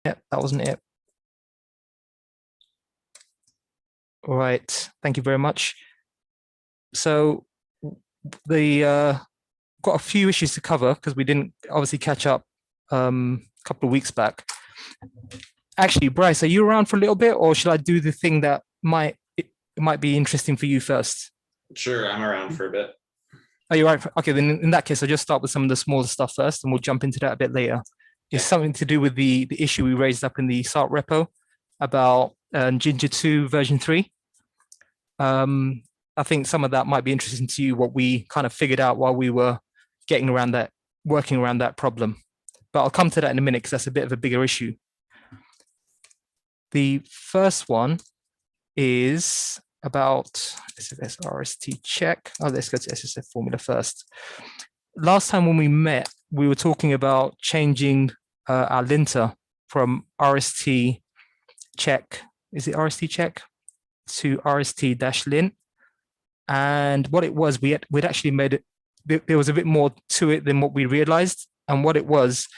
Yeah, that wasn't it. All right, thank you very much. So the got a few issues to cover because we didn't obviously catch up a couple of weeks back. Actually, Bryce, are you around for a little bit, or should I do the thing that might be interesting for you first? Sure, I'm around for a bit. Are you right? Okay, then in that case, I'll just start with some of the smaller stuff first, and we'll jump into that a bit later. It's something to do with the issue we raised up in the SART repo about Ginger 2 version 3. I think some of that might be interesting to you, what we kind of figured out while we were working around that problem. But I'll come to that in a minute because that's a bit of a bigger issue. The first one is about SFS RST check. Oh, let's go to SSF formula first. Last time when we met, we were talking about changing our linter from RST check. Is it RST check to RST-lint? And what it was, we'd actually made it, there was a bit more to it than what we realized. And what it was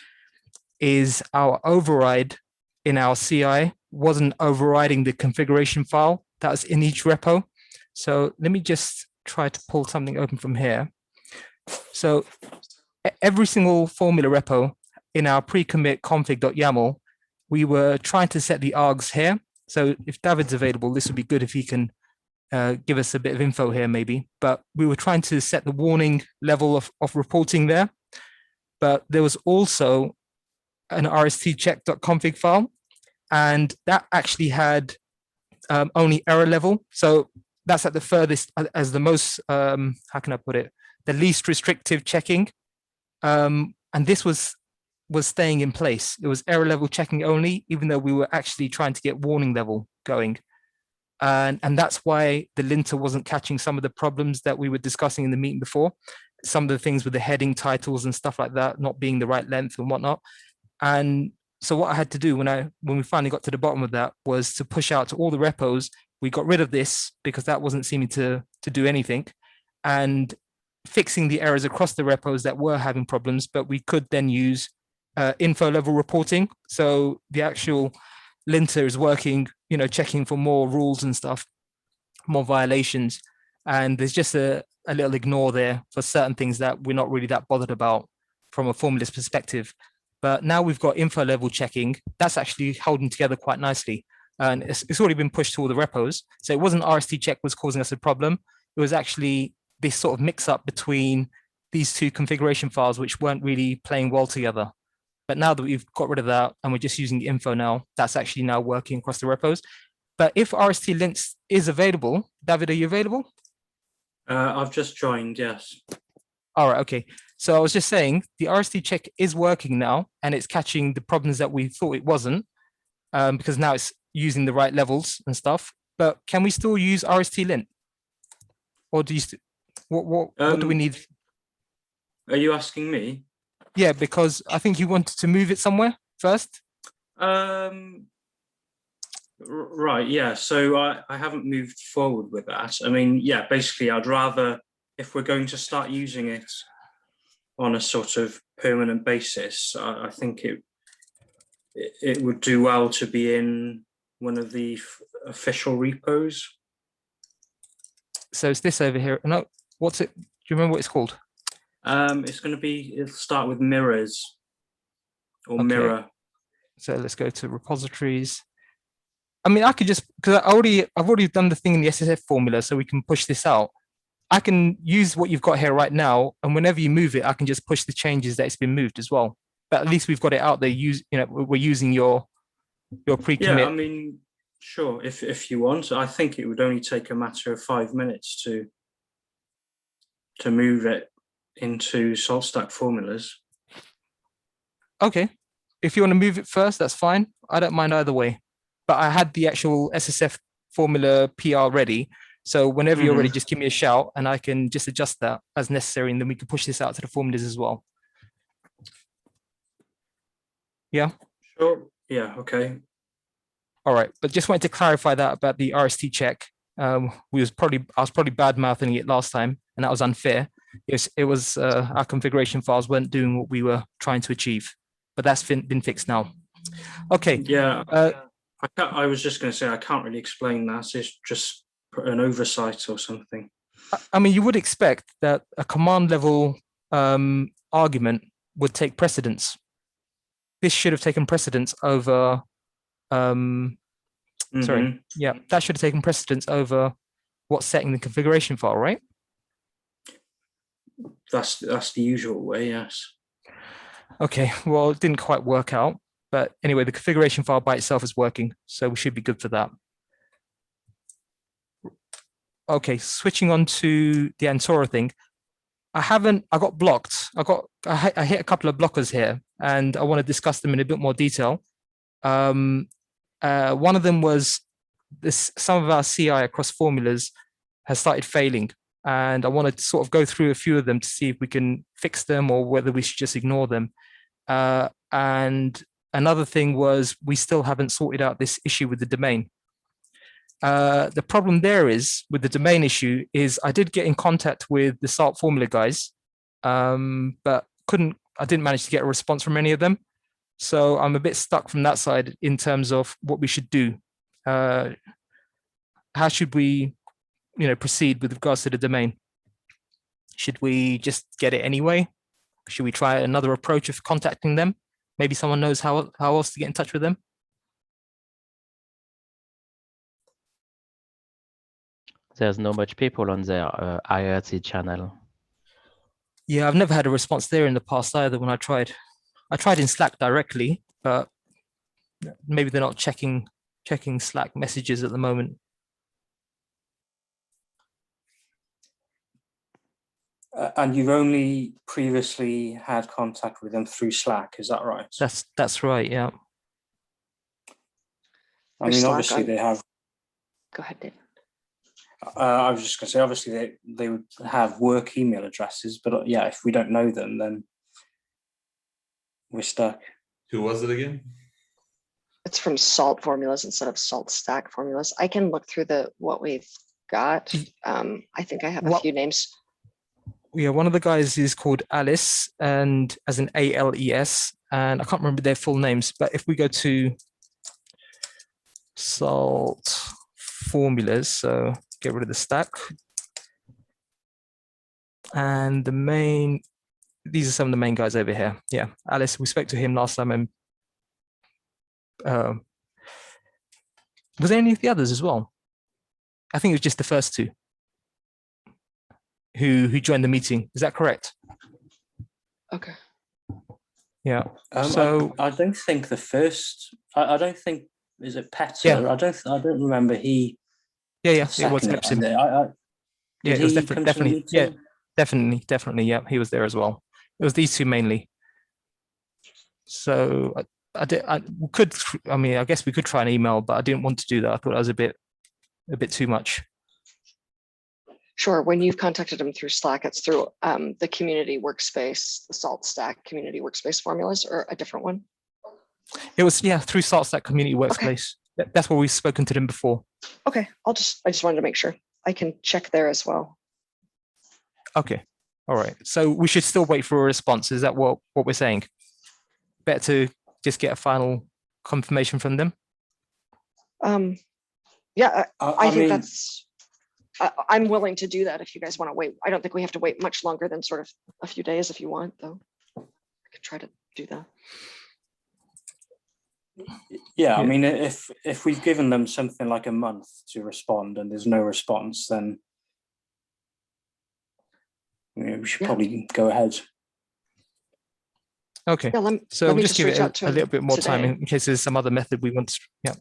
is our override in our CI wasn't overriding the configuration file that's in each repo. So let me just try to pull something open from here. So every single formula repo in our pre-commit config.yaml, we were trying to set the args here. So if David's available, this would be good if he can give us a bit of info here maybe. But we were trying to set the warning level of reporting there. But there was also an rstcheck.config file, and that actually had only error level. So that's at the furthest as the most, how can I put it, the least restrictive checking. And this was staying in place. It was error level checking only, even though we were actually trying to get warning level going. And that's why the linter wasn't catching some of the problems that we were discussing in the meeting before. Some of the things with the heading titles and stuff like that, not being the right length and whatnot. And so what I had to do when we finally got to the bottom of that was to push out to all the repos. We got rid of this because that wasn't seeming to do anything, and fixing the errors across the repos that were having problems, but we could then use info level reporting. So the actual linter is working, checking for more rules and stuff, more violations. And there's just a little ignore there for certain things that we're not really that bothered about from a formalist perspective. But now we've got info level checking. That's actually holding together quite nicely. And it's already been pushed to all the repos. So it wasn't RST check was causing us a problem. It was actually this sort of mix up between these two configuration files, which weren't really playing well together. But now that we've got rid of that and we're just using the info now, that's actually now working across the repos. But if RST-lint is available, David, are you available? I've just joined, yes. All right, okay. So I was just saying the RST check is working now, and it's catching the problems that we thought it wasn't, because now it's using the right levels and stuff. But can we still use RST-lint? Or do you, what do we need? Are you asking me? Yeah, because I think you wanted to move it somewhere first. Right, yeah. So I haven't moved forward with that. I mean, yeah, basically I'd rather, if we're going to start using it on a sort of permanent basis, I think it would do well to be in one of the official repos. So it's this over here. No, what's it? Do you remember what it's called? It's going to be, it'll start with mirrors or okay. Mirror. So let's go to repositories. I mean, I could just, because I've already done the thing in the SSF formula, so we can push this out. I can use what you've got here right now, and whenever you move it, I can just push the changes that it's been moved as well. But at least we've got it out there. We're using your pre-commit. Yeah, I mean, sure. If you want, I think it would only take a matter of 5 minutes to move it into SaltStack formulas. Okay, if you want to move it first, that's fine. I don't mind either way. But I had the actual SSF formula PR ready. So whenever you're ready, just give me a shout and I can just adjust that as necessary. And then we can push this out to the formulas as well. Yeah. Sure. Yeah. Okay. All right. But just wanted to clarify that about the RST check. I was probably bad mouthing it last time, and that was unfair. It was our configuration files weren't doing what we were trying to achieve, but that's been fixed now. Okay, Yeah, uh, I was just going to say I can't really explain that. It's just an oversight or something. I mean, you would expect that a command level argument would take precedence. This should have taken precedence over, sorry, Mhm. yeah, that should have taken precedence over what's set in the configuration file, right? That's the usual way. Yes. Okay, well, it didn't quite work out. But anyway, the configuration file by itself is working, so we should be good for that. Okay, switching on to the Antora thing. I got blocked. I hit a couple of blockers here, and I want to discuss them in a bit more detail. One of them was some of our CI across formulas has started failing, and I wanted to sort of go through a few of them to see if we can fix them or whether we should just ignore them. And another thing was we still haven't sorted out this issue with the domain. The problem there is with the domain issue is I did get in contact with the SALT formula guys, but I didn't manage to get a response from any of them. So I'm a bit stuck from that side in terms of what we should do. How should we, proceed with regards to the domain? Should we just get it anyway? Should we try another approach of contacting them? Maybe someone knows how else to get in touch with them. There's not much people on their IRC channel. Yeah, I've never had a response there in the past either when I tried. I tried in Slack directly, but maybe they're not checking Slack messages at the moment. And you've only previously had contact with them through Slack, is that right? That's right, yeah. I mean, obviously they have. Go ahead, David. I was just going to say, obviously they would have work email addresses, but yeah, if we don't know them, then we're stuck. Who was it again? It's from Salt Formulas instead of Salt Stack Formulas. I can look through what we've got. I think I have a few names. Yeah, one of the guys is called Alice, and as an ALES, and I can't remember their full names, but if we go to Salt Formulas, so get rid of the stack, and these are some of the main guys over here. Yeah, Alice, we spoke to him last time, and was there any of the others as well? I think it was just the first two who joined the meeting. Is that correct? Okay. Yeah. So I don't think the first. I don't think, is it Petter? Yeah. I don't remember he. Yeah, it was Epsom. Yeah, it was definitely. Yeah, definitely. Yeah, he was there as well. It was these two mainly. So I guess we could try an email, but I didn't want to do that. I thought that was a bit too much. Sure. When you've contacted them through Slack, it's through the community workspace, the Salt Stack community workspace formulas, or a different one? It was, yeah, through Salt Stack community workspace. Okay. That's where we've spoken to them before. Okay. I just wanted to make sure. I can check there as well. Okay. All right. So we should still wait for a response. Is that what we're saying? Better to just get a final confirmation from them? Yeah, I think that's. I'm willing to do that if you guys want to wait. I don't think we have to wait much longer than sort of a few days if you want, though. I could try to do that. Yeah, I mean, if we've given them something like a month to respond and there's no response, then we should probably go ahead. Okay. Yeah, so we'll just give it a little bit more time in case there's some other method we want to. Yeah.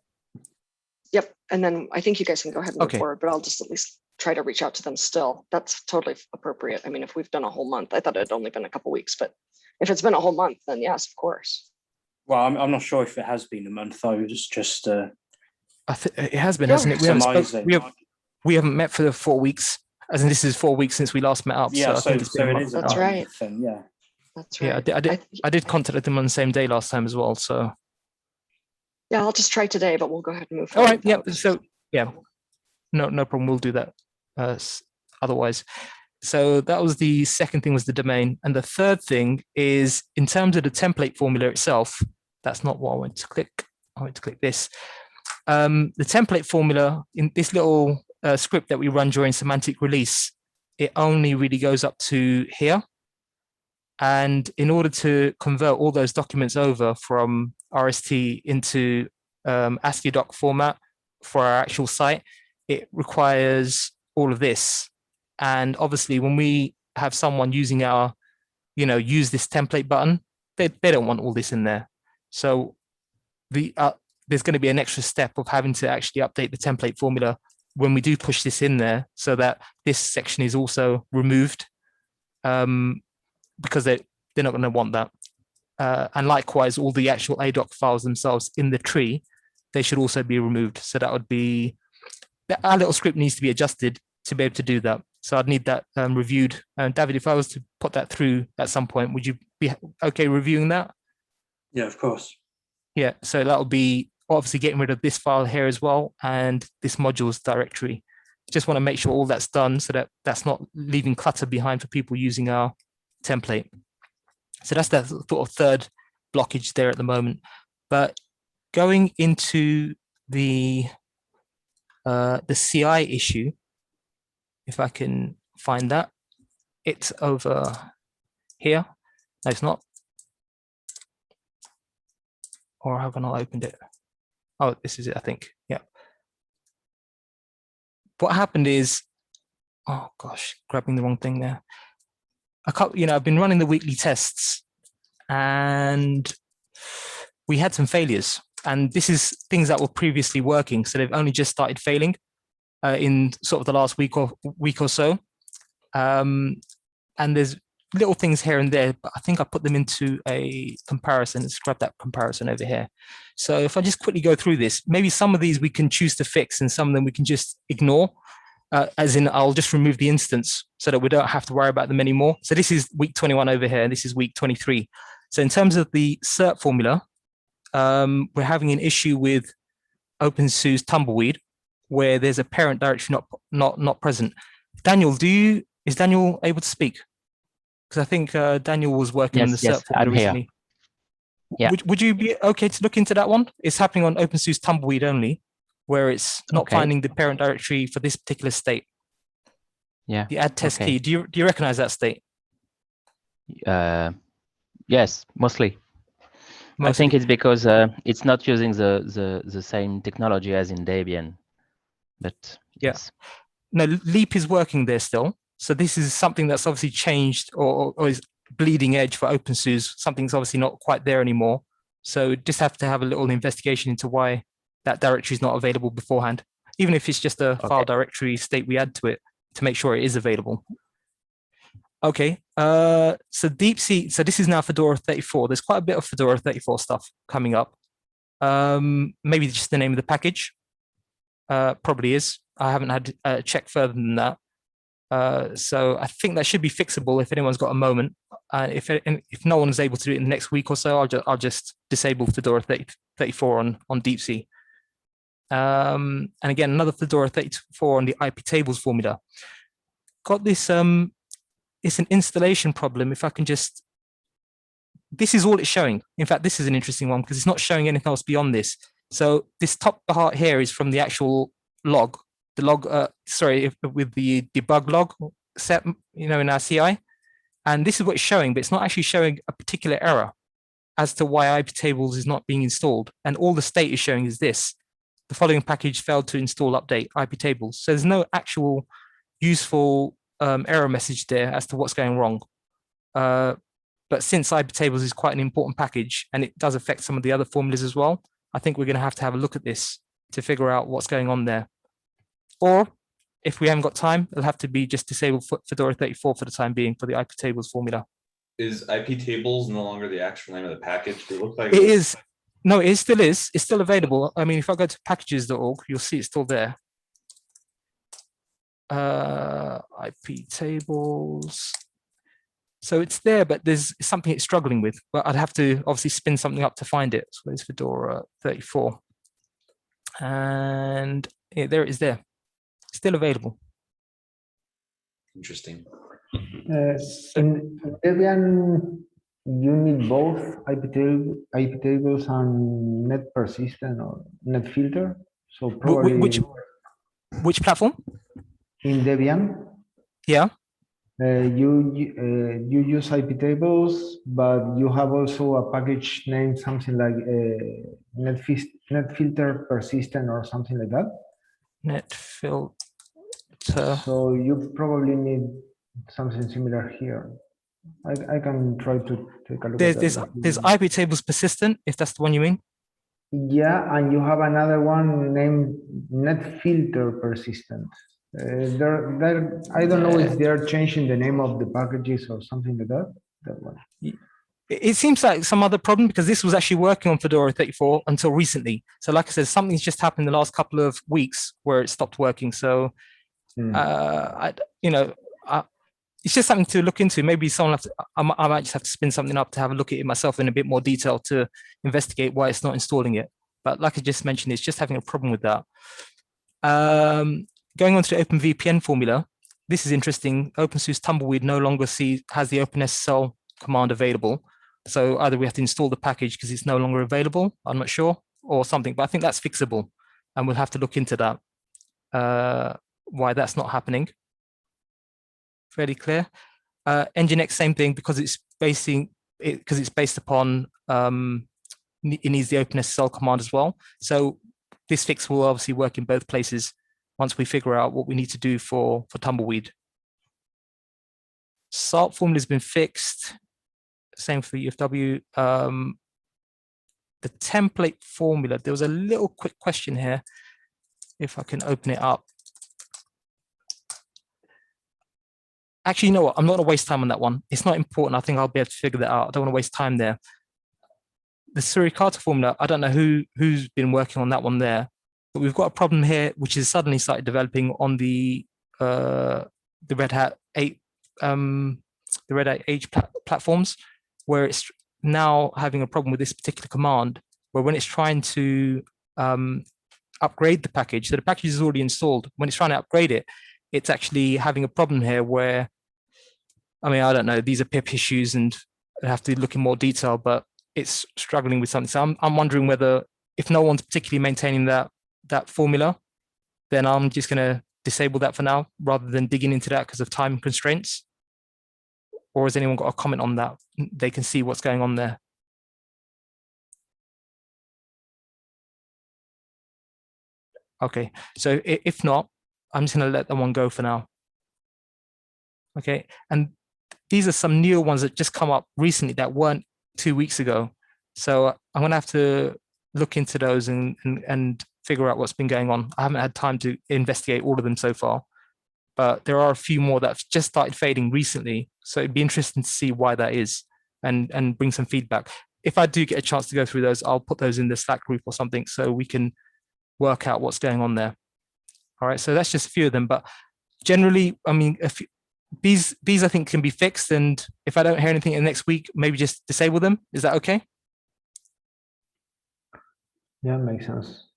Yep. And then I think you guys can go ahead and move forward, but I'll just at least try to reach out to them still. That's totally appropriate. I mean, if we've done a whole month, I thought it'd only been a couple of weeks, but if it's been a whole month, then yes, of course. Well, I'm not sure if it has been a month. I was just. It has been, hasn't it? We haven't met for 4 weeks. As in, this is 4 weeks since we last met up. Yeah, so I think it's been a month. That's right. Then, yeah. That's right. Yeah, I did contact them on the same day last time as well. So. Yeah, I'll just try today, but we'll go ahead and move forward. All right. Yeah. So yeah, no problem. We'll do that. Otherwise. So that was the second thing, was the domain. And the third thing is, in terms of the template formula itself, that's not what I want to click. I want to click this. The template formula in this little script that we run during semantic release, it only really goes up to here. And in order to convert all those documents over from RST into ASCII doc format for our actual site, it requires all of this. And obviously when we have someone using our, use this template button, they don't want all this in there. So there's going to be an extra step of having to actually update the template formula when we do push this in there, so that this section is also removed, because they're not going to want that. And likewise, all the actual ADOC files themselves in the tree, they should also be removed. So that would be, our little script needs to be adjusted to be able to do that. So I'd need that reviewed. And David, if I was to put that through at some point, would you be okay reviewing that? Yeah, of course. Yeah, so that will be obviously getting rid of this file here as well, and this modules directory. Just want to make sure all that's done so that that's not leaving clutter behind for people using our template. So that's that sort of third blockage there at the moment. But going into the CI issue, if I can find that, it's over here. No, it's not. Or have I not opened it? Oh, this is it, I think. Yeah. What happened is, oh gosh, grabbing the wrong thing there. I've been running the weekly tests and we had some failures, and this is things that were previously working. So they've only just started failing in sort of the last week or so. And there's little things here and there, but I think I put them into a comparison. Let's grab that comparison over here. So if I just quickly go through this, maybe some of these we can choose to fix and some of them we can just ignore, as in I'll just remove the instance so that we don't have to worry about them anymore. So this is week 21 over here, and this is week 23. So in terms of the cert formula, we're having an issue with OpenSUSE Tumbleweed, where there's a parent directory not present. Daniel, is Daniel able to speak? Because I think Daniel was working on the cert formula recently. Yeah. Would you be okay to look into that one? It's happening on OpenSUSE Tumbleweed only, where it's not finding the parent directory for this particular state. Yeah. The add test key. Do you recognize that state? Yes, mostly. I think it's because it's not using the same technology as in Debian. But yes. No, Leap is working there still. So this is something that's obviously changed or is bleeding edge for OpenSUSE. Something's obviously not quite there anymore. So just have to have a little investigation into why that directory is not available beforehand, even if it's just a file directory state we add to it to make sure it is available. Okay, so DeepC, so this is now Fedora 34. There's quite a bit of Fedora 34 stuff coming up. Maybe just the name of the package. Probably is. I haven't had a check further than that. So I think that should be fixable if anyone's got a moment. If no one is able to do it in the next week or so, I'll just disable Fedora 34 on DeepC. And again, another Fedora 34 on the IP tables formula. Got this, it's an installation problem. If I can just, this is all it's showing. In fact, this is an interesting one because it's not showing anything else beyond this. So this top part here is from the actual log, with the debug log set, in our CI. And this is what it's showing, but it's not actually showing a particular error as to why IP tables is not being installed. And all the state is showing is this: the following package failed to install update IP tables. So there's no actual useful error message there as to what's going wrong. But since IP tables is quite an important package and it does affect some of the other formulas as well, I think we're going to have a look at this to figure out what's going on there. Or if we haven't got time, it'll have to be just disabled Fedora 34 for the time being for the IP tables formula. Is IP tables no longer the actual name of the package? It looks like it is. No, it still is. It's still available. I mean, if I go to packages.org, you'll see it's still there. IP tables. So it's there, but there's something it's struggling with. But I'd have to obviously spin something up to find it. So there's Fedora 34. And yeah, there it is there. Still available. Interesting. In Debian, you need both IP tables and net persistent or net filter. So probably Which platform? in Debian, Yeah. you use IP tables, but you have also a package named something like net filter persistent or something like that. Net filter. So you probably need something similar here. I can try to take a look at that. There's IP tables persistent, if that's the one you mean. Yeah, and you have another one named net filter persistent. I don't know if they're changing the name of the packages or something like that. That one. It seems like some other problem, because this was actually working on Fedora 34 until recently. So like I said, something's just happened in the last couple of weeks where it stopped working. So, it's just something to look into. Maybe someone I might just have to spin something up to have a look at it myself in a bit more detail to investigate why it's not installing it. But like I just mentioned, it's just having a problem with that. Going on to the OpenVPN formula, this is interesting. OpenSUSE Tumbleweed no longer has the OpenSSL command available. So either we have to install the package because it's no longer available, I'm not sure, or something, but I think that's fixable. And we'll have to look into that, why that's not happening. Fairly clear. Nginx, same thing, because it's based upon, it needs the OpenSSL command as well. So this fix will obviously work in both places once we figure out what we need to do for Tumbleweed. SALT formula has been fixed. Same for UFW. The template formula, there was a little quick question here. If I can open it up. Actually, you know what? I'm not going to waste time on that one. It's not important. I think I'll be able to figure that out. I don't want to waste time there. The Suricata formula, I don't know who's been working on that one there, but we've got a problem here, which is suddenly started developing on the Red Hat 8, the Red Hat Age platforms, where it's now having a problem with this particular command, where when it's trying to upgrade the package, so the package is already installed. When it's trying to upgrade it, it's actually having a problem here where, I mean, I don't know, these are pip issues and I have to look in more detail, but it's struggling with something. So I'm wondering whether, if no one's particularly maintaining that formula, then I'm just going to disable that for now rather than digging into that because of time constraints. Or has anyone got a comment on that? They can see what's going on there. Okay, so if not, I'm just going to let that one go for now. Okay, and these are some newer ones that just come up recently that weren't 2 weeks ago. So I'm going to have to look into those and figure out what's been going on. I haven't had time to investigate all of them so far, but there are a few more that have just started fading recently. So it'd be interesting to see why that is and bring some feedback. If I do get a chance to go through those, I'll put those in the Slack group or something so we can work out what's going on there. All right, so that's just a few of them, but generally, I mean, these I think can be fixed, and if I don't hear anything in the next week, maybe just disable them. Is that okay? Yeah, makes sense.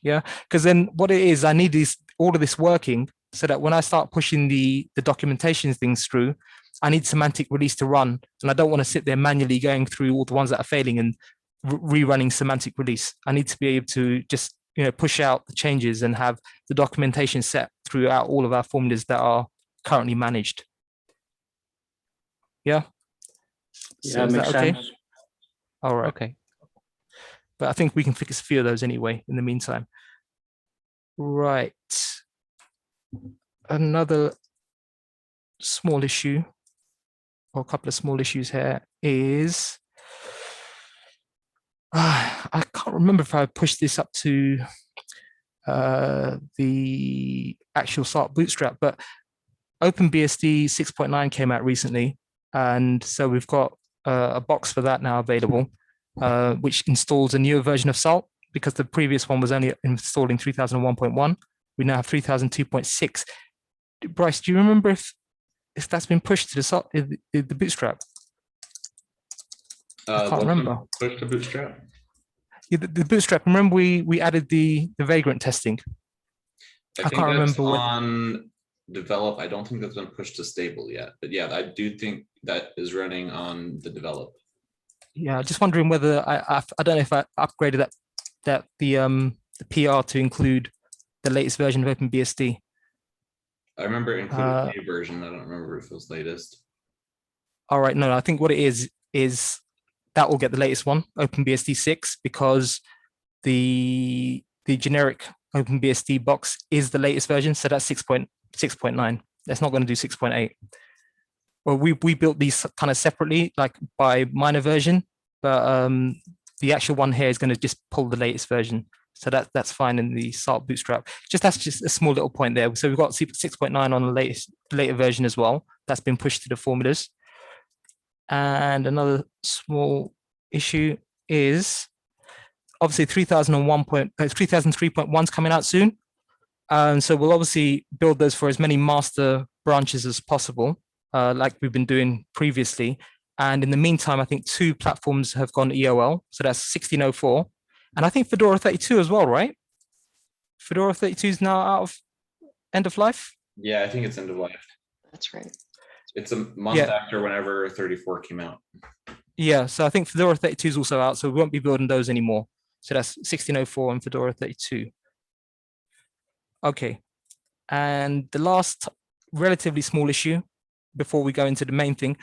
Yeah, because then what it is, I need all of this working so that when I start pushing the documentation things through, I need semantic release to run, and I don't want to sit there manually going through all the ones that are failing and rerunning semantic release. I need to be able to just push out the changes and have the documentation set throughout all of our formulas that are currently managed. Yeah. Yeah, makes sense. All right. Okay. But I think we can fix a few of those anyway in the meantime. Right. Another small issue, or a couple of small issues here is, I can't remember if I pushed this up to the actual SART Bootstrap, but OpenBSD 6.9 came out recently. And so we've got a box for that now available, which installs a newer version of SALT, because the previous one was only installing 3001.1. We now have 3002.6. Bryce, do you remember if that's been pushed to the SALT, the Bootstrap? I can't remember. Push to Bootstrap. Yeah, the Bootstrap. Remember we added the Vagrant testing. I can't remember on develop. I don't think that's been pushed to stable yet. But yeah, I do think that is running on the develop. Yeah, just wondering whether I don't know if I upgraded the PR to include the latest version of OpenBSD. I remember it included a version. I don't remember if it was latest. All right, no, I think what it is that will get the latest one, OpenBSD 6, because the generic OpenBSD box is the latest version, so that's 6.9. That's not going to do 6.8. Well, we built these kind of separately, like by minor version, but the actual one here is going to just pull the latest version. So that's fine in the Salt Bootstrap. That's just a small little point there. So we've got 6.9 on the later version as well. That's been pushed to the formulas. And another small issue is obviously 3003.1 is coming out soon. So we'll obviously build those for as many master branches as possible, like we've been doing previously. And in the meantime, I think 2 platforms have gone EOL. So that's 1604. And I think Fedora 32 as well, right? Fedora 32 is now out of end of life. Yeah, I think it's end of life. That's right. It's a month after whenever 34 came out. Yeah, so I think Fedora 32 is also out, so we won't be building those anymore. So that's 1604 and Fedora 32. Okay, and the last relatively small issue before we go into the main thing,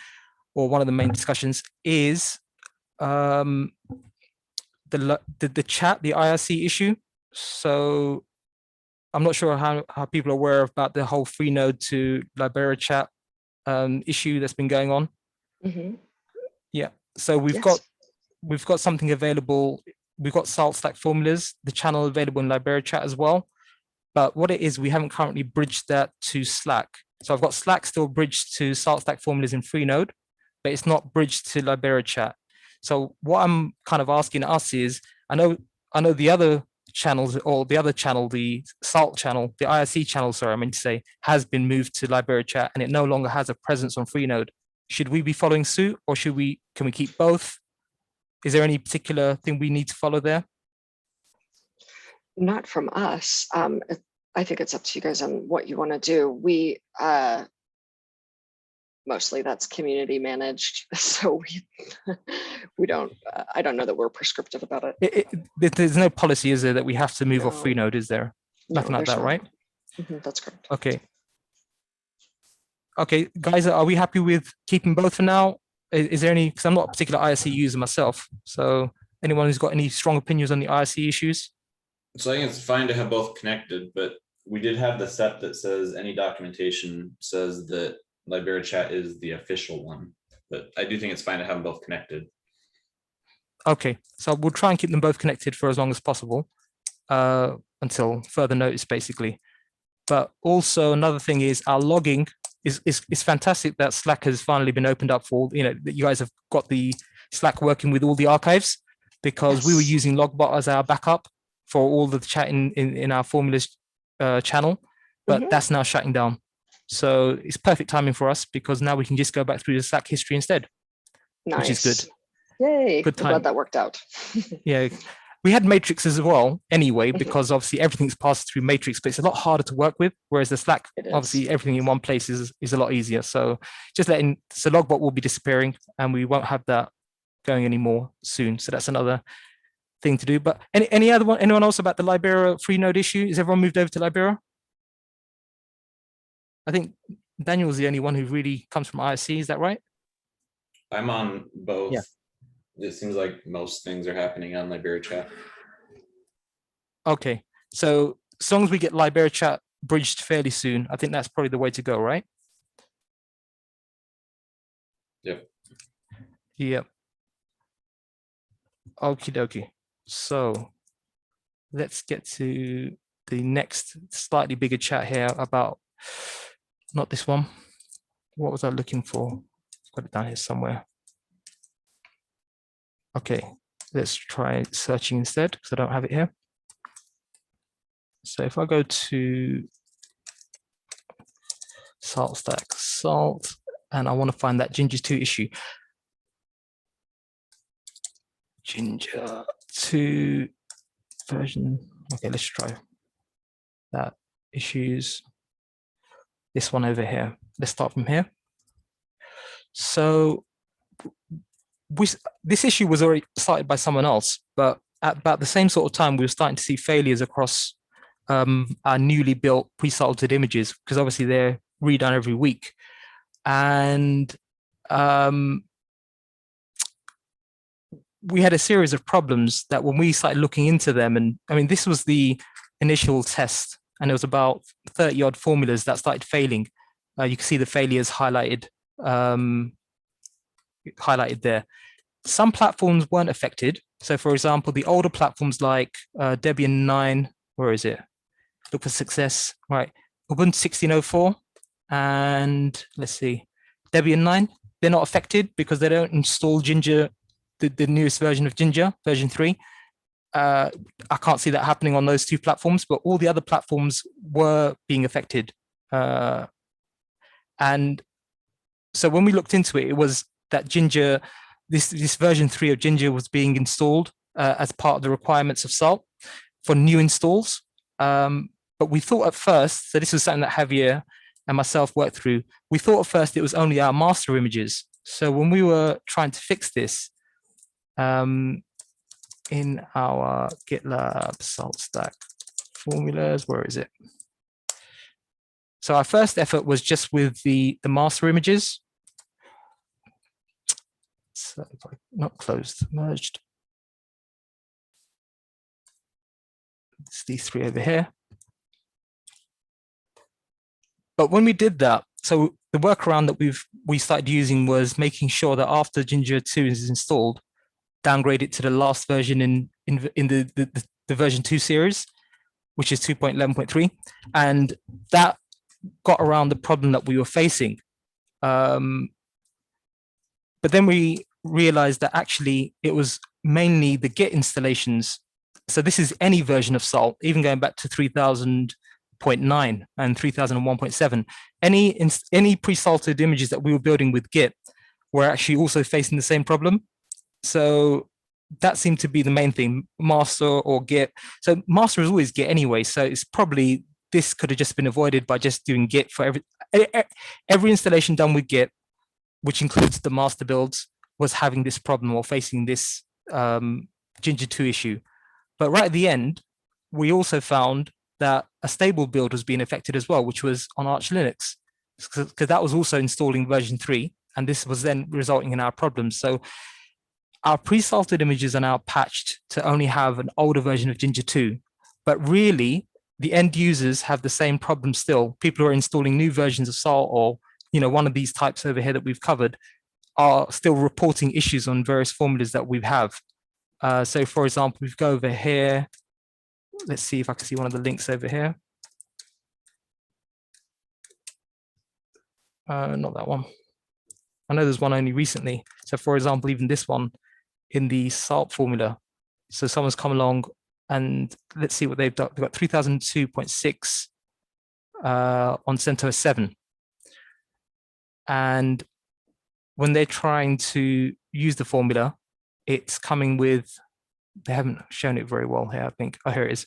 or one of the main discussions, is the chat, the IRC issue. So I'm not sure how people are aware about the whole Freenode to Libera chat issue that's been going on. Mm-hmm. Yeah, so we've got something available. We've got Salt Stack formulas, the channel available in Libera chat as well. But what it is, we haven't currently bridged that to Slack. So I've got Slack still bridged to Salt Stack formulas in Freenode, but it's not bridged to Libera chat. So what I'm kind of asking us is, I know the other channels, or the other channel, the Salt channel, the IRC channel, sorry, I meant to say, has been moved to Libera chat and it no longer has a presence on Freenode. Should we be following suit, or can we keep both? Is there any particular thing we need to follow there? Not from us. I think it's up to you guys on what you want to do. We mostly that's community managed, so we don't. I don't know that we're prescriptive about it. There's no policy, is there, that we have to move off No. Freenode? Is there nothing like there's that, not. right? That's correct. Okay. Okay, guys, are we happy with keeping both for now? Is there any? Because I'm not a particular IRC user myself, so anyone who's got any strong opinions on the IRC issues? So I think it's fine to have both connected, but we did have the set that says any documentation says that Libera chat is the official one, but I do think it's fine to have them both connected. Okay, so we'll try and keep them both connected for as long as possible until further notice, basically. But also another thing is our logging is fantastic that Slack has finally been opened up for, that you guys have got the Slack working with all the archives, because we were using Logbot as our backup for all the chat in our formulas channel, but that's now shutting down. So it's perfect timing for us, because now we can just go back through the Slack history instead, which is good. Yay, Good I'm glad that worked out. Yeah, we had Matrix as well anyway, because obviously everything's passed through Matrix, but it's a lot harder to work with, whereas the Slack, obviously everything in one place is a lot easier. So just so Logbot will be disappearing and we won't have that going anymore soon. So that's another thing to do. But anyone else about the Libera Freenode issue? Is everyone moved over to Libera? I think Daniel's the only one who really comes from IRC, is that right? I'm on both. Yeah. It seems like most things are happening on Libera chat. Okay, so as long as we get Libera chat bridged fairly soon, I think that's probably the way to go, right? Yep. Yep. Okie dokie. So let's get to the next slightly bigger chat here about, not this one. What was I looking for? Got it down here somewhere. Okay, let's try searching instead, because I don't have it here. So if I go to Salt Stack Salt, and I want to find that Ginger 2 issue. Ginger 2 version. Okay, let's try that. Issues. This one over here. Let's start from here. So this issue was already started by someone else, but at about the same sort of time, we were starting to see failures across our newly built pre-salted images, because obviously they're redone every week. And we had a series of problems that when we started looking into them, and I mean, this was the initial test, and it was about 30 odd formulas that started failing. You can see the failures highlighted there. Some platforms weren't affected. So for example, the older platforms like Debian 9, where is it? Look for success, right? Ubuntu 16.04, and let's see, Debian 9, they're not affected because they don't install Ginger, the newest version of Ginger, version 3. I can't see that happening on those two platforms, but all the other platforms were being affected. And so when we looked into it, it was that Ginger, this version 3 of Ginger was being installed as part of the requirements of SALT for new installs. But we thought at first, so this was something that Javier and myself worked through, we thought at first it was only our master images. So when we were trying to fix this, in our GitLab salt stack formulas, where is it? So our first effort was just with the master images. So if I not closed, merged. It's these three over here. But when we did that, so the workaround that we started using was making sure that after Ginger 2 is installed, downgrade it to the last version in the version 2 series, which is 2.11.3, and that got around the problem that we were facing. But then we realized that actually it was mainly the Git installations. So this is any version of Salt, even going back to 3000.9 and 3001.7. Any pre-salted images that we were building with Git were actually also facing the same problem. So that seemed to be the main thing, master or Git. So master is always Git anyway. So it's probably, this could have just been avoided by just doing Git for every installation done with Git, which includes the master builds, was having this problem or facing this Ginger 2 issue. But right at the end, we also found that a stable build was being affected as well, which was on Arch Linux, because that was also installing version 3. And this was then resulting in our problems. So our pre-salted images are now patched to only have an older version of Ginger 2. But really, the end users have the same problem still. People who are installing new versions of Salt or one of these types over here that we've covered are still reporting issues on various formulas that we have. So for example, we go over here. Let's see if I can see one of the links over here. Not that one. I know there's one only recently. So for example, even this one in the SALT formula. So someone's come along and let's see what they've done. They've got 3002.6 on CentOS 7. And when they're trying to use the formula, it's coming with, they haven't shown it very well here, I think. Oh, here it is.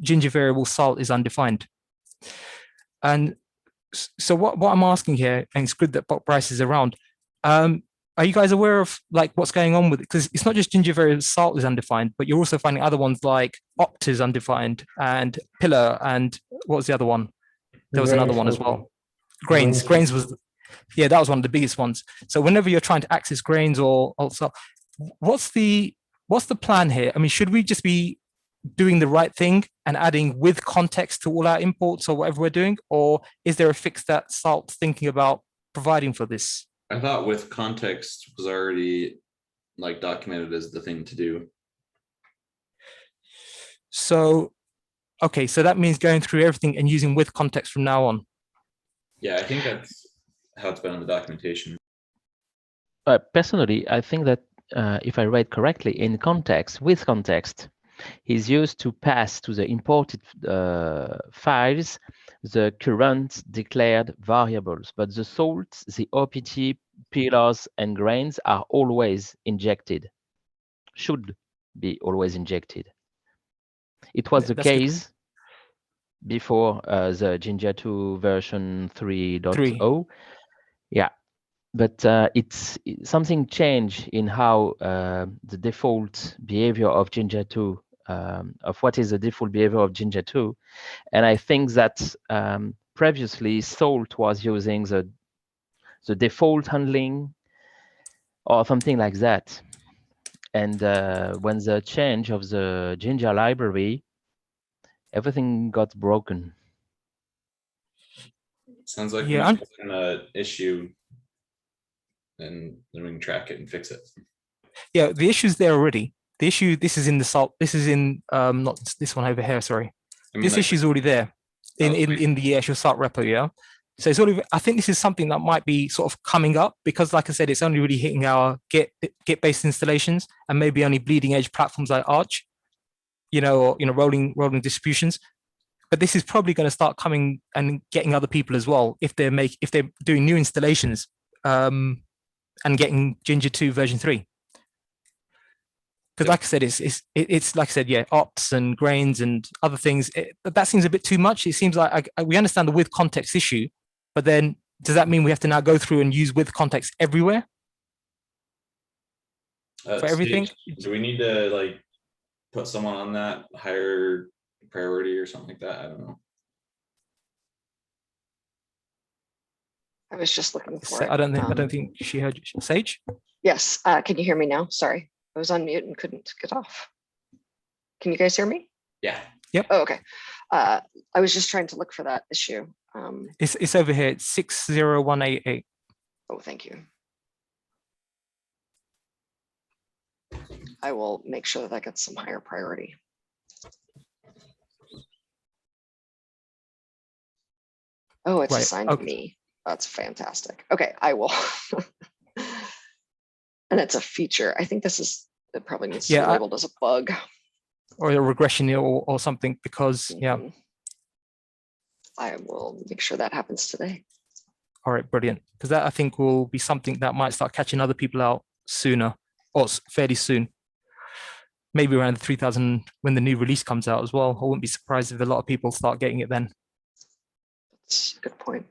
Ginger variable salt is undefined. And so what I'm asking here, and it's good that Bob Bryce is around, are you guys aware of what's going on with it? Because it's not just Ginger variable salt is undefined, but you're also finding other ones like Opt is undefined and Pillar, and what was the other one? There was another one as well. Grains was, yeah, that was one of the biggest ones. So whenever you're trying to access grains or also, what's the plan here? I mean, should we just be doing the right thing and adding with context to all our imports or whatever we're doing? Or is there a fix that Salt's thinking about providing for this? I thought with context was already documented as the thing to do. So, okay, so that means going through everything and using with context from now on. Yeah, I think that's how it's been on the documentation. Personally, I think that if I read correctly, in context, with context, is used to pass to the imported files the current declared variables, but the salts, the OPT, pillars, and grains are always injected, should be always injected. It was the case before the Ginger 2 version 3.0. Yeah, but something changed in how the default behavior of Jinja 2, of what is the default behavior of Jinja 2. And I think that previously Salt was using the default handling or something like that. And when the change of the Jinja library, everything got broken. Sounds like Yeah, we should an issue, and then we can track it and fix it. yeah, the issue's there already. The issue, this is in the salt, this is in not this one over here, sorry. I mean, This like, issue's already there in, Oh, in the actual salt repo, yeah. So it's already, I think this is something that might be sort of coming up because, like I said, it's only really hitting our Git-based installations and maybe only bleeding edge platforms like Arch, or rolling distributions. But this is probably going to start coming and getting other people as well if they're doing new installations and getting Jinja 2 version 3. Because like I said, it's like I said, yeah, ops and grains and other things. That seems a bit too much. It seems like we understand the with context issue, but then does that mean we have to now go through and use with context everywhere for everything? Do we need to like put someone on that higher priority or something like that? I don't know. I was just looking for it. I don't think she heard you. Sage? Yes, can you hear me now? Sorry, I was on mute and couldn't get off. Can you guys hear me? Yeah. Yep. Oh, okay. I was just trying to look for that issue. It's over here. It's 60188. Oh, thank you. I will make sure that gets some higher priority. Oh, it's Right, assigned to okay. me. That's fantastic. Okay, I will. And it's a feature. I think it probably needs to be labeled as a bug. Or a regression or something because, yeah. Mhm. I will make sure that happens today. All right, brilliant. Because that I think will be something that might start catching other people out sooner or fairly soon. Maybe around the 3000 when the new release comes out as well. I wouldn't be surprised if a lot of people start getting it then. That's a good point.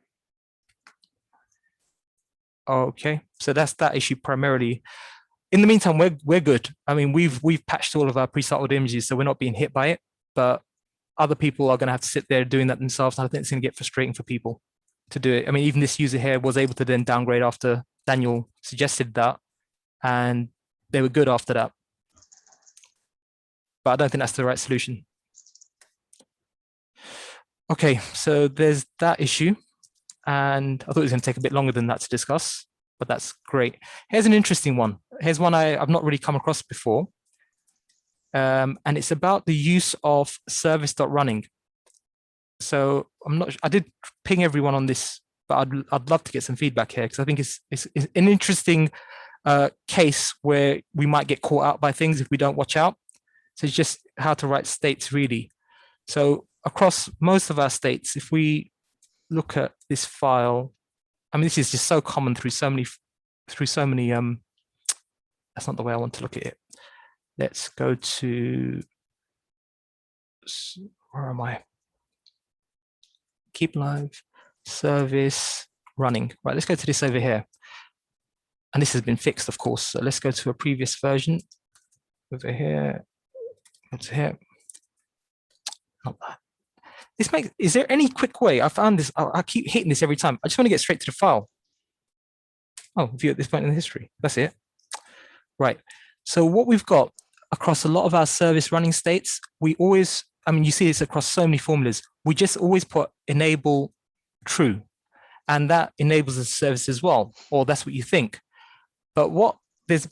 Okay, so that's that issue primarily. In the meantime, we're good. I mean, we've patched all of our pre-started images, so we're not being hit by it. But other people are going to have to sit there doing that themselves. And I think it's going to get frustrating for people to do it. I mean, even this user here was able to then downgrade after Daniel suggested that, and they were good after that. But I don't think that's the right solution. Okay, so there's that issue. And I thought it was going to take a bit longer than that to discuss, but that's great. Here's an interesting one. Here's one I've not really come across before. And it's about the use of service.running. So I did ping everyone on this, but I'd love to get some feedback here because I think it's an interesting case where we might get caught out by things if we don't watch out. So it's just how to write states really. So across most of our states, if we look at this file, I mean, this is just so common through so many, that's not the way I want to look at it. Let's go to, where am I? Keep live, service, running. Right, let's go to this over here. And this has been fixed, of course. So let's go to a previous version over here, go to here. Not that. Is there any quick way? I found this, I keep hitting this every time. I just want to get straight to the file. Oh, view at this point in the history. That's it. Right. So what we've got across a lot of our service running states, we always, I mean, you see this across so many formulas. We just always put enable true, and that enables the service as well, or that's what you think. But what there's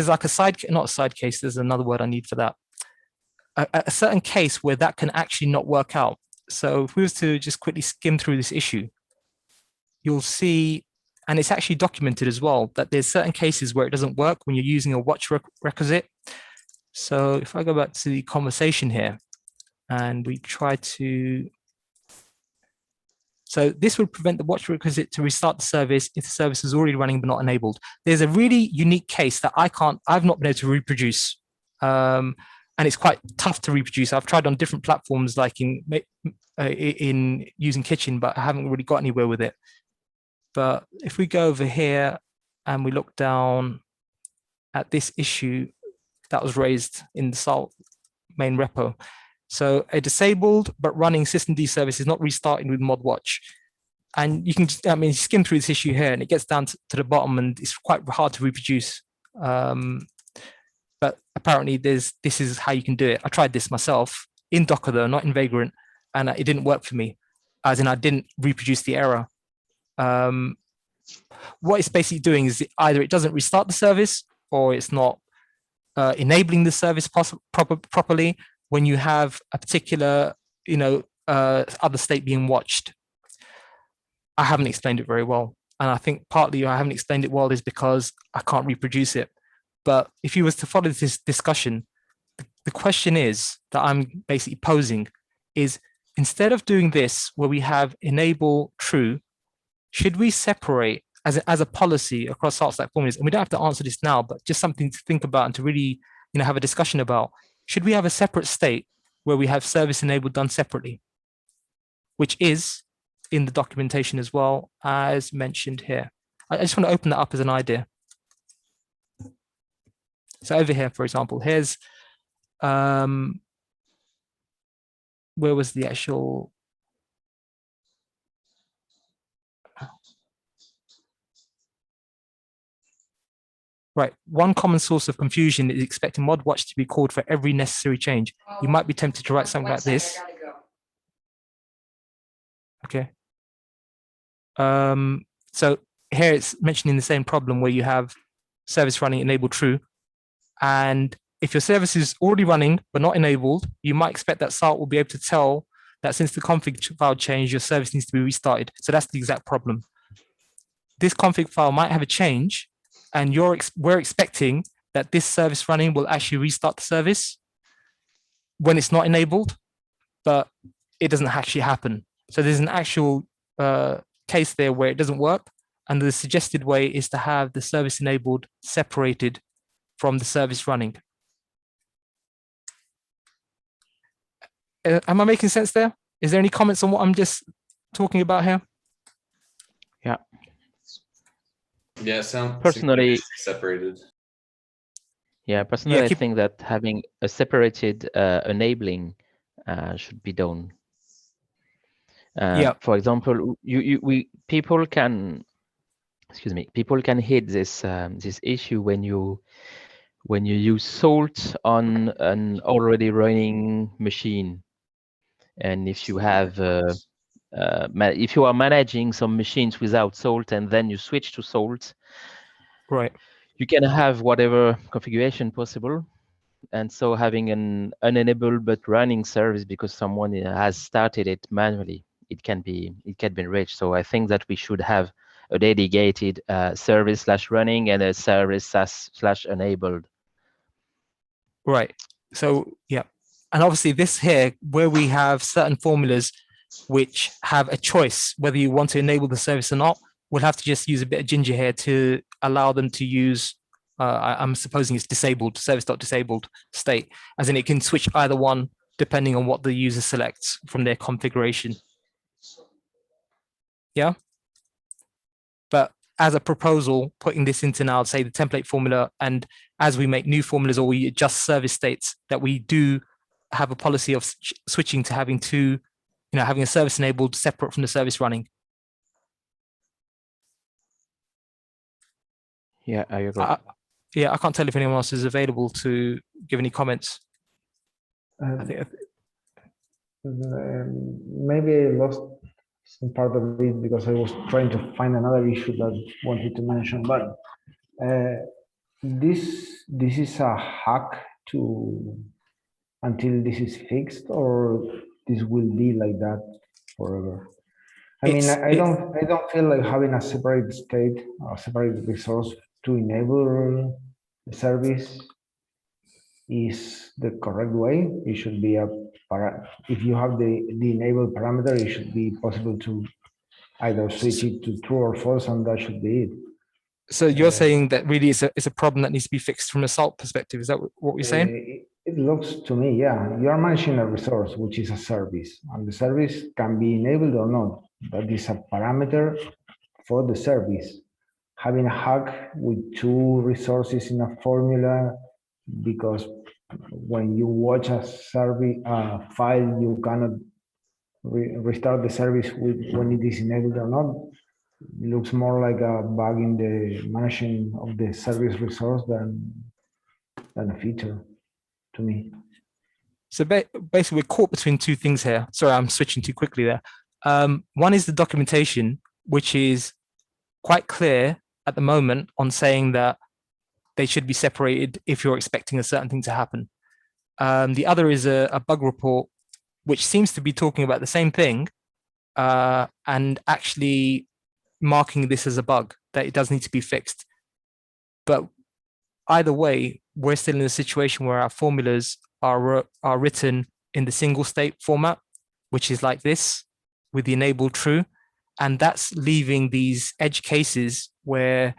like not a side case. There's another word I need for that. A certain case where that can actually not work out. So if we was to just quickly skim through this issue, you'll see, and it's actually documented as well, that there's certain cases where it doesn't work when you're using a watch requisite. So if I go back to the conversation here and we try to, so this would prevent the watch requisite to restart the service if the service is already running but not enabled. There's a really unique case that I've not been able to reproduce. And it's quite tough to reproduce. I've tried on different platforms, like in using Kitchen, but I haven't really got anywhere with it. But if we go over here and we look down at this issue that was raised in the Salt main repo. So a disabled but running systemd service is not restarting with ModWatch. And you can, skim through this issue here and it gets down to the bottom and it's quite hard to reproduce. But apparently this is how you can do it. I tried this myself in Docker though, not in Vagrant, and it didn't work for me, as in I didn't reproduce the error. What it's basically doing is either it doesn't restart the service or it's not enabling the service properly when you have a particular, other state being watched. I haven't explained it very well. And I think partly I haven't explained it well is because I can't reproduce it. But if you was to follow this discussion, the question is that I'm basically posing is, instead of doing this where we have enable true, should we separate as a policy across salt stack formulas? And we don't have to answer this now, but just something to think about and to really have a discussion about. Should we have a separate state where we have service enabled done separately, which is in the documentation as well as mentioned here? I just want to open that up as an idea. So over here, for example, here's where was the actual? Right, one common source of confusion is expecting ModWatch to be called for every necessary change. You might be tempted to write something like this. Okay. So here it's mentioning the same problem where you have service running enabled true. And if your service is already running but not enabled, you might expect that Salt will be able to tell that since the config file changed, your service needs to be restarted. So that's the exact problem. This config file might have a change, and we're expecting that this service running will actually restart the service when it's not enabled, but it doesn't actually happen. So there's an actual case there where it doesn't work. And the suggested way is to have the service enabled separated from the service running. Am I making sense there? Is there any comments on what I'm just talking about here? Yeah. Yeah, sounds personally separated. Yeah, personally, Yeah, I think that having a separated enabling should be done. Yeah. For example, people can hit this this issue when you use Salt on an already running machine, and if you have if you are managing some machines without Salt and then you switch to Salt, right, you can have whatever configuration possible. And so having an unenabled but running service because someone has started it manually, it can be reached. So I think that we should have a dedicated service /running and a service /enabled. right. So yeah, and obviously this here where we have certain formulas which have a choice whether you want to enable the service or not, we'll have to just use a bit of ginger here to allow them to use. I'm supposing it's disabled, service.disabled state, as in it can switch either one depending on what the user selects from their configuration. Yeah. But as a proposal, putting this into now, say the template formula, and as we make new formulas or we adjust service states, that we do have a policy of switching to having two, having a service enabled separate from the service running. Yeah, I agree. Yeah, I can't tell if anyone else is available to give any comments. I think maybe I lost some part of it because I was trying to find another issue that I wanted to mention, but this is a hack to until this is fixed, or this will be like that forever. I mean, I don't feel like having a separate state or separate resource to enable the service is the correct way. It should be if you have the enable parameter, it should be possible to either switch it to true or false, and that should be it. So you're saying that really it's a problem that needs to be fixed from a Salt perspective. Is that what we're saying? It looks to me, yeah. You are managing a resource, which is a service, and the service can be enabled or not. That is a parameter for the service. Having a hack with two resources in a formula, because when you watch a service file, you cannot restart the service when it is enabled or not. It looks more like a bug in the managing of the service resource than a feature to me. So basically, we're caught between two things here. Sorry, I'm switching too quickly there. One is the documentation, which is quite clear at the moment on saying that they should be separated if you're expecting a certain thing to happen. The other is a bug report, which seems to be talking about the same thing and actually marking this as a bug, that it does need to be fixed. But either way, we're still in a situation where our formulas are written in the single state format, which is like this with the enabled true. And that's leaving these edge cases where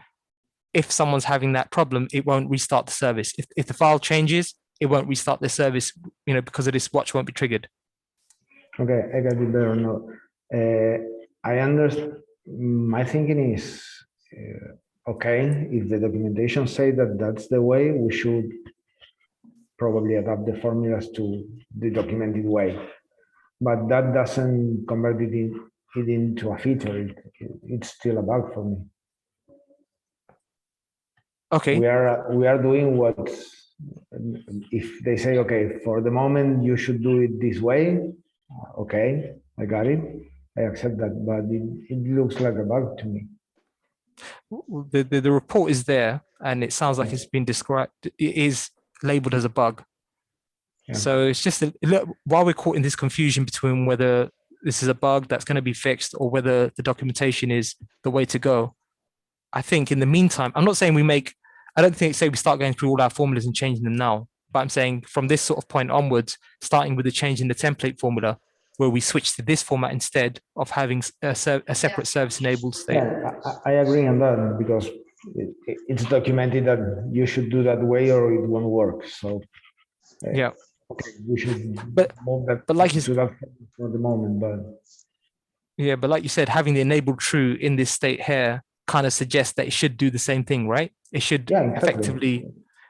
if someone's having that problem, it won't restart the service. If the file changes, it won't restart the service, because of this watch won't be triggered. Okay, I got it better now. I understand. My thinking is, okay, if the documentation say that that's the way, we should probably adapt the formulas to the documented way. But that doesn't convert it into a feature. It's still a bug for me. Okay. We are doing what, if they say, okay, for the moment you should do it this way, okay, I got it, I accept that, but it looks like a bug to me. The report is there, and it sounds like it's been described, it is labeled as a bug. Yeah. So it's just while we're caught in this confusion between whether this is a bug that's going to be fixed or whether the documentation is the way to go, I think in the meantime, I'm not saying I don't think we start going through all our formulas and changing them now, but I'm saying from this sort of point onwards, starting with the change in the template formula, where we switch to this format instead of having a separate service enabled state. Yeah, I agree on that, because it's documented that you should do that way or it won't work. So yeah, okay, we should move that but like to that for the moment. But yeah, but like you said, having the enabled true in this state here kind of suggests that it should do the same thing, right? It should effectively,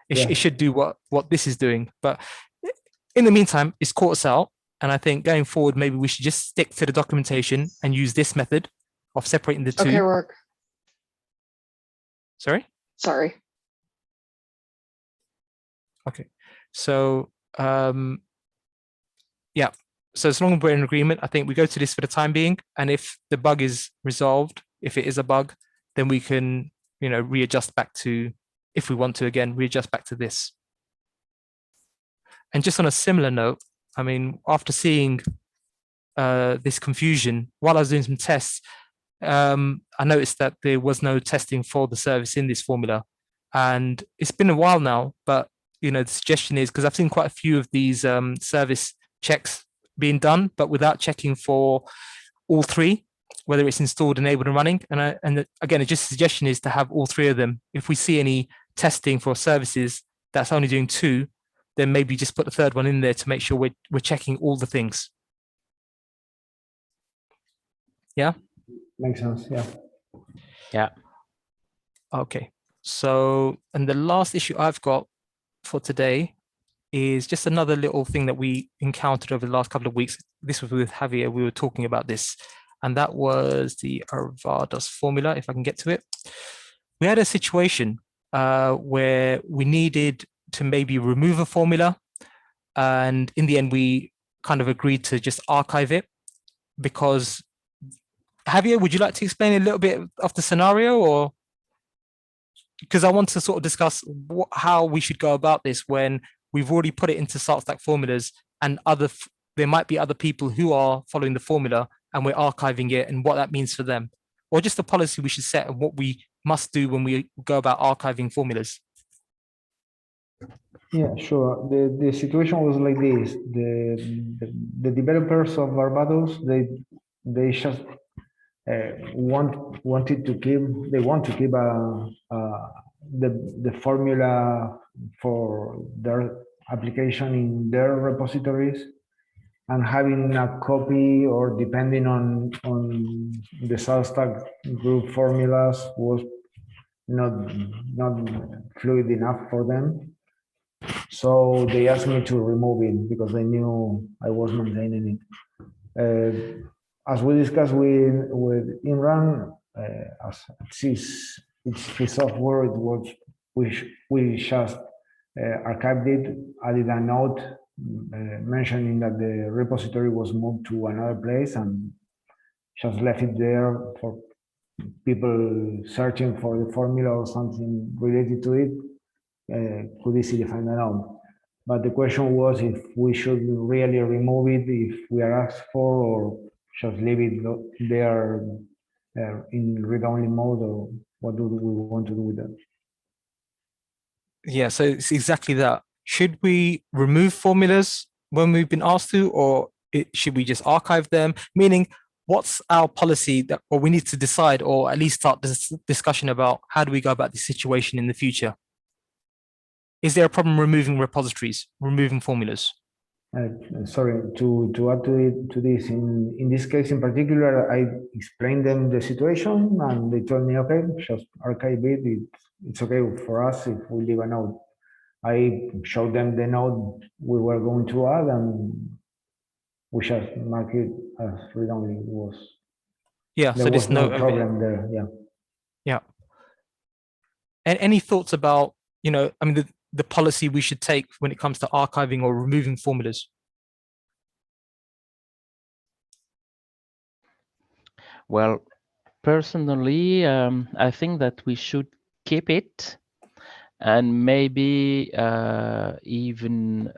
it should do what this is doing. But in the meantime, it's caught us out. And I think going forward, maybe we should just stick to the documentation and use this method of separating the two. Okay, Rourke. Sorry? Sorry. Okay. So, yeah. So as long as we're in agreement, I think we go to this for the time being. And if the bug is resolved, if it is a bug, then we can, readjust back to, if we want to, again, readjust back to this. And just on a similar note, I mean, after seeing this confusion, while I was doing some tests, I noticed that there was no testing for the service in this formula. And it's been a while now, but, the suggestion is, because I've seen quite a few of these service checks being done, but without checking for all three, whether it's installed, enabled, and running. And again, a just suggestion is to have all three of them. If we see any testing for services that's only doing two, then maybe just put the third one in there to make sure we're checking all the things. Yeah? Makes sense, yeah. Yeah. Okay. So, and the last issue I've got for today is just another little thing that we encountered over the last couple of weeks. This was with Javier, we were talking about this, and that was the Arvados formula, if I can get to it. We had a situation where we needed to maybe remove a formula, and in the end we kind of agreed to just archive it. Because Javier, would you like to explain a little bit of the scenario, or because I want to sort of discuss how we should go about this when we've already put it into SaltStack formulas, and there might be other people who are following the formula and we're archiving it, and what that means for them, or just the policy we should set and what we must do when we go about archiving formulas. Yeah, sure. The situation was like this. The developers of Barbados, they just want to keep the formula for their application in their repositories, and having a copy or depending on the Substack group formulas was not fluid enough for them. So they asked me to remove it because they knew I was maintaining it. As we discussed with Imran, as it's his software, it was we just archived it, added a note mentioning that the repository was moved to another place, and just left it there for people searching for the formula or something related to it. Could easily find that out. But the question was if we should really remove it if we are asked for, or just leave it there in read-only mode, or what do we want to do with that? Yeah, so it's exactly that. Should we remove formulas when we've been asked to, or should we just archive them? Meaning, what's our policy that, or we need to decide, or at least start this discussion about how do we go about this situation in the future? Is there a problem removing repositories, removing formulas? Sorry, to add to this, in this case in particular, I explained them the situation and they told me, okay, just archive it. It's okay for us if we leave a note. I showed them the note we were going to add, and we just mark it as read-only. It was, yeah, there so was there's no problem there. Yeah. And any thoughts about, I mean, the policy we should take when it comes to archiving or removing formulas? Well, personally, I think that we should keep it and maybe even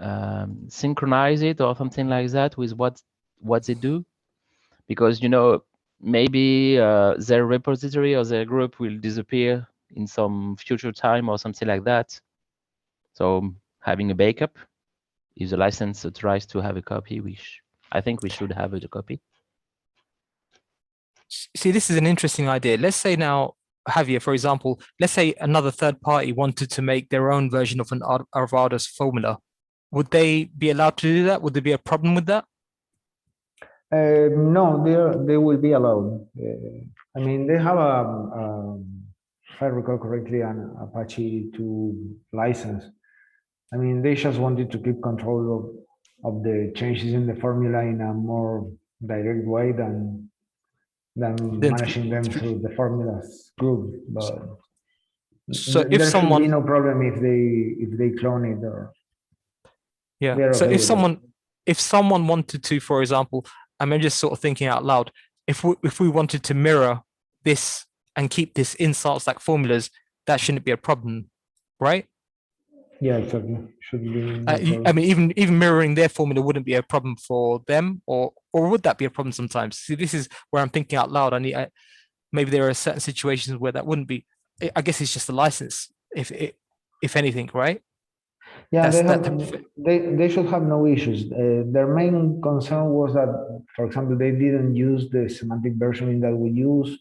synchronize it or something like that with what they do, because maybe their repository or their group will disappear in some future time or something like that. So having a backup, if the license tries to have a copy, I think we should have a copy. See, this is an interesting idea. Let's say now, Javier, for example, let's say another third party wanted to make their own version of an Arvados formula. Would they be allowed to do that? Would there be a problem with that? No, they will be allowed. I mean, they have if I recall correctly, an Apache 2 license. I mean, they just wanted to keep control of the changes in the formula in a more direct way than managing them through the formulas group. But so there if someone, should be no problem if they clone it, or yeah. So okay if someone wanted to, for example, I'm just sort of thinking out loud, if we wanted to mirror this and keep this in Saltstack formulas, that shouldn't be a problem, right? Yeah, exactly. Should be. No I mean, even mirroring their formula wouldn't be a problem for them, or would that be a problem sometimes? See, this is where I'm thinking out loud. Maybe there are certain situations where that wouldn't be. I guess it's just a license, if anything, right? Yeah, they should have no issues. Their main concern was that, for example, they didn't use the semantic versioning that we use,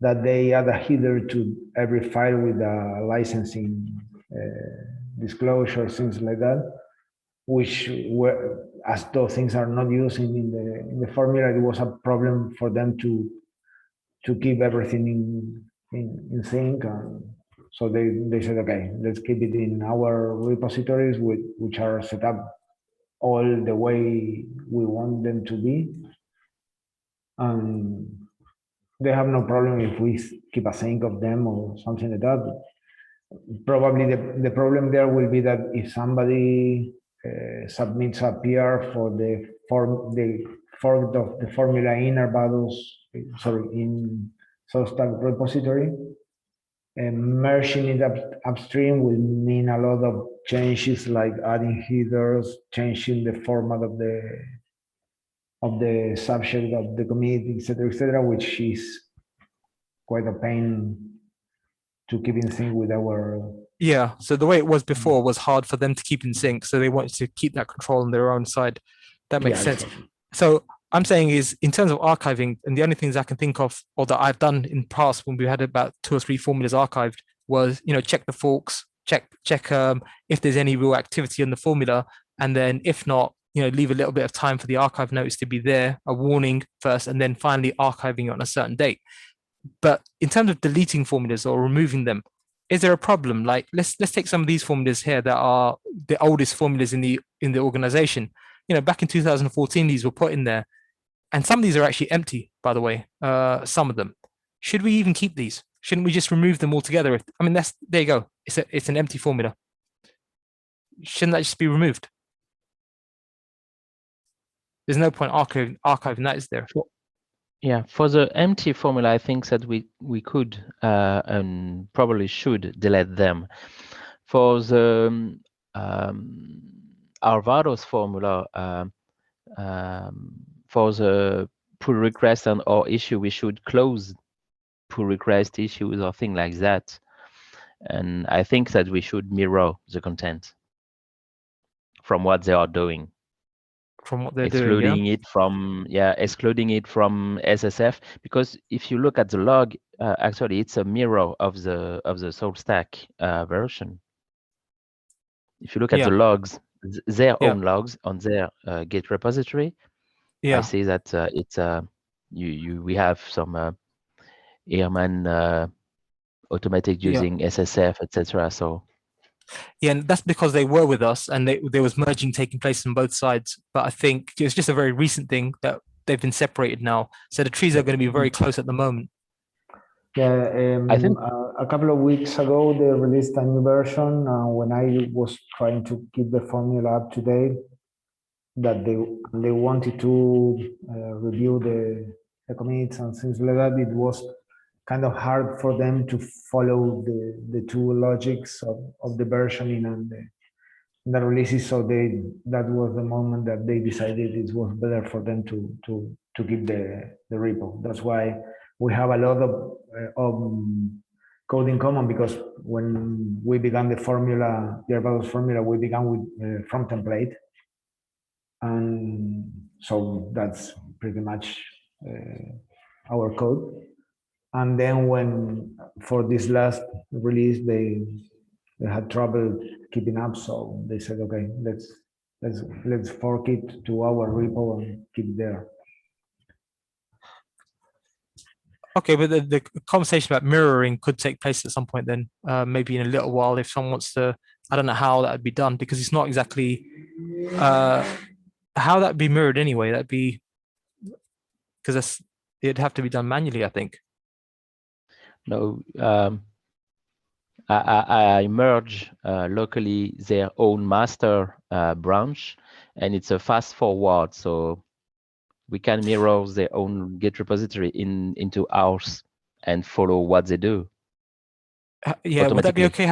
that they add a header to every file with a licensing disclosure, things like that, which were, as those things are not used in the formula, it was a problem for them to keep everything in sync. So they said, okay, let's keep it in our repositories, which are set up all the way we want them to be. They have no problem if we keep a sync of them or something like that. Probably the problem there will be that if somebody submits a PR for the fork of the formula in Arvados, in Substack repository, merging it upstream will mean a lot of changes, like adding headers, changing the format of the subject of the commit, etc., which is quite a pain to keep in sync with our. Yeah, so the way it was before was hard for them to keep in sync, so they wanted to keep that control on their own side. That makes sense. Exactly. So I'm saying is, in terms of archiving, and the only things I can think of, or that I've done in the past when we had about 2 or 3 formulas archived, was check the forks, check if there's any real activity on the formula, and then if not, leave a little bit of time for the archive notice to be there, a warning first, and then finally archiving it on a certain date. But in terms of deleting formulas or removing them, is there a problem? Like, let's take some of these formulas here that are the oldest formulas in the organization. Back in 2014, these were put in there, and some of these are actually empty, by the way. Some of them. Should we even keep these? Shouldn't we just remove them altogether? There you go. It's an empty formula. Shouldn't that just be removed? There's no point archiving that, is there? Yeah, for the empty formula, I think that we could and probably should delete them. For the Arvado's formula, for the pull request and or issue, we should close pull request issues or things like that. And I think that we should mirror the content from what they are doing. From what they're excluding doing, excluding it from SSF, because if you look at the log, actually it's a mirror of the SoulStack version. If you look at the logs, their own logs on their Git repository, I see that it's we have some Ehrman automatic using SSF, etc. So. Yeah, and that's because they were with us and there was merging taking place on both sides. But I think it's just a very recent thing that they've been separated now. So the trees are going to be very close at the moment. Yeah, I think a couple of weeks ago, they released a new version. When I was trying to keep the formula up to date, that they wanted to review the commits and things like that, it was kind of hard for them to follow the two logics of the versioning and the releases. So that was the moment that they decided it was better for them to keep the repo. That's why we have a lot of code in common, because when we began the Arvado's formula, we began with from template. And so that's pretty much our code. And then when for this last release, they had trouble keeping up, so they said, okay, let's fork it to our repo and keep it there. Okay, but the conversation about mirroring could take place at some point then, maybe in a little while, if someone wants to. I don't know how that would be done, because it's not exactly how that'd be mirrored anyway. That'd be because it'd have to be done manually, I think. No, I merge locally their own master branch, and it's a fast forward, so we can mirror their own Git repository into ours and follow what they do. Yeah, would that be okay?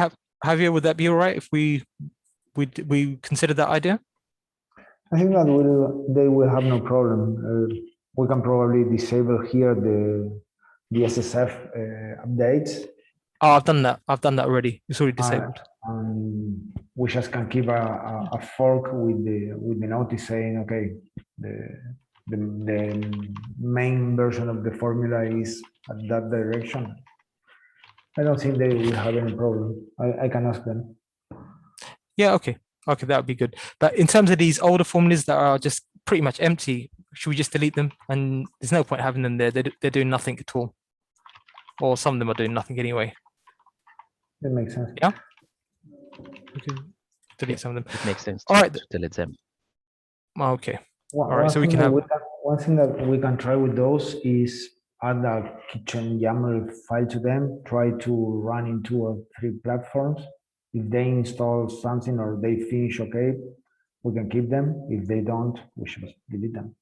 Javier, would that be all right if we consider that idea? I think that they will have no problem. We can probably disable here the SSF updates. Oh, I've done that. I've done that already. It's already disabled. We just can keep a fork with the notice saying, okay, the main version of the formula is at that direction. I don't think they will have any problem. I can ask them. Yeah, okay. Okay, that would be good. But in terms of these older formulas that are just pretty much empty, should we just delete them? And there's no point having them there. They're doing nothing at all. Or some of them are doing nothing anyway. That makes sense. Yeah. We can delete some of them. It makes sense. All right. To delete them. Okay. All right. So we can have one thing that we can try with those is add a kitchen YAML file to them. Try to run in 2 or 3 platforms. If they install something or they finish okay, we can keep them. If they don't, we should delete them.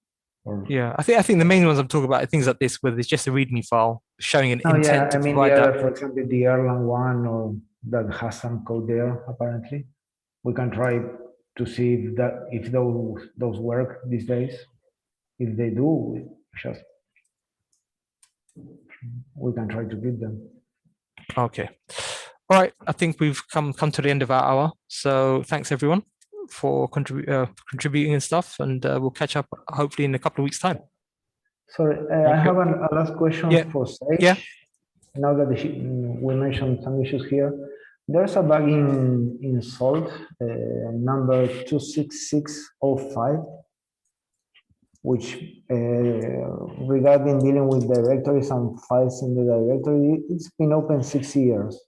Yeah, I think the main ones I'm talking about are things like this, where there's just a README file showing an intent. Yeah, to I mean, provide the other, that. for example, the Erlang one, or that has some code there. Apparently, we can try to see if those work these days. If they do, we can try to keep them. Okay. All right. I think we've come to the end of our hour. So thanks everyone for contributing and stuff, and we'll catch up hopefully in a couple of weeks' time. Sorry, I have a last question for Sage. Yeah. Now that we mentioned some issues here, There's a bug in Salt, number 26605, which regarding dealing with directories and files in the directory, it's been open 6 years.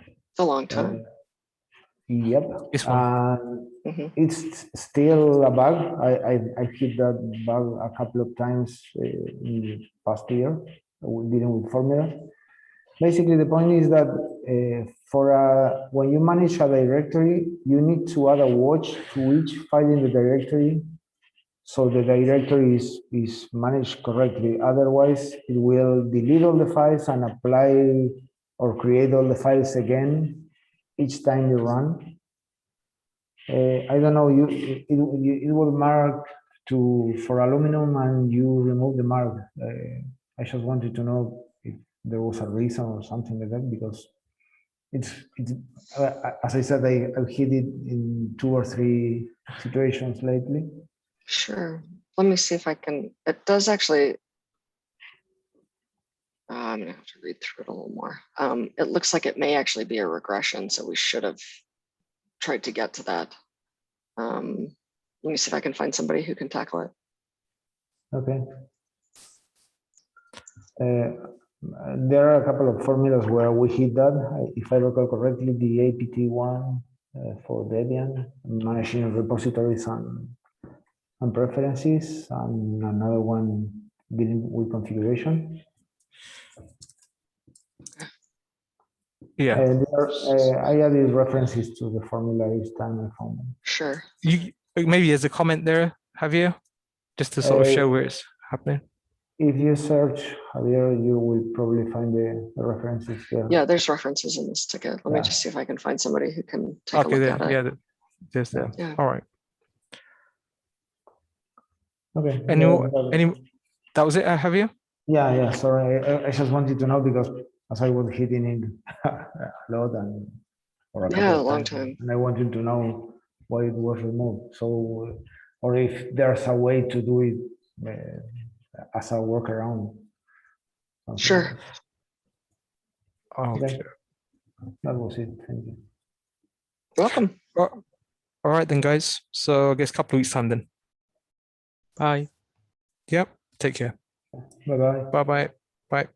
It's a long time. Yep. This one. Mhm. It's still a bug. I hit that bug a couple of times in the past year dealing with Formula. Basically, the point is that when you manage a directory, you need to add a watch to each file in the directory, so the directory is managed correctly. Otherwise, it will delete all the files and apply or create all the files again each time you run. I don't know. It will mark for aluminum, and you remove the mark. I just wanted to know if there was a reason or something like that, because it's as I said, I've hit it in 2 or 3 situations lately. Sure. Let me see if I can, it does actually. I'm gonna have to read through it a little more. It looks like it may actually be a regression, so we should have tried to get to that. Let me see if I can find somebody who can tackle it. Okay. There are a couple of formulas where we hit that. If I recall correctly, the APT one for Debian, managing repositories and preferences, and another one dealing with configuration. Yeah. I added references to the formula each time I found them. Sure. You maybe there's a comment there, Javier, just to sort of show where it's happening. If you search Javier, you will probably find the references there. Yeah, there's references in this ticket. Let me just see if I can find somebody who can take a Okay, look there, at it. yeah, there's there. Yeah. All right. Okay. Any that was it, Javier? Yeah. Sorry, I just wanted to know, because as I was hitting it a lot or a couple Yeah, of a long times, time. and I wanted to know why it was removed. So, or if there's a way to do it as a workaround. Something Sure. like that. Okay. Okay. That was it. Thank you. You're welcome. All right then, guys. So I guess a couple of weeks time then. Bye. Yep. Take care. Bye-bye. Bye-bye. Bye.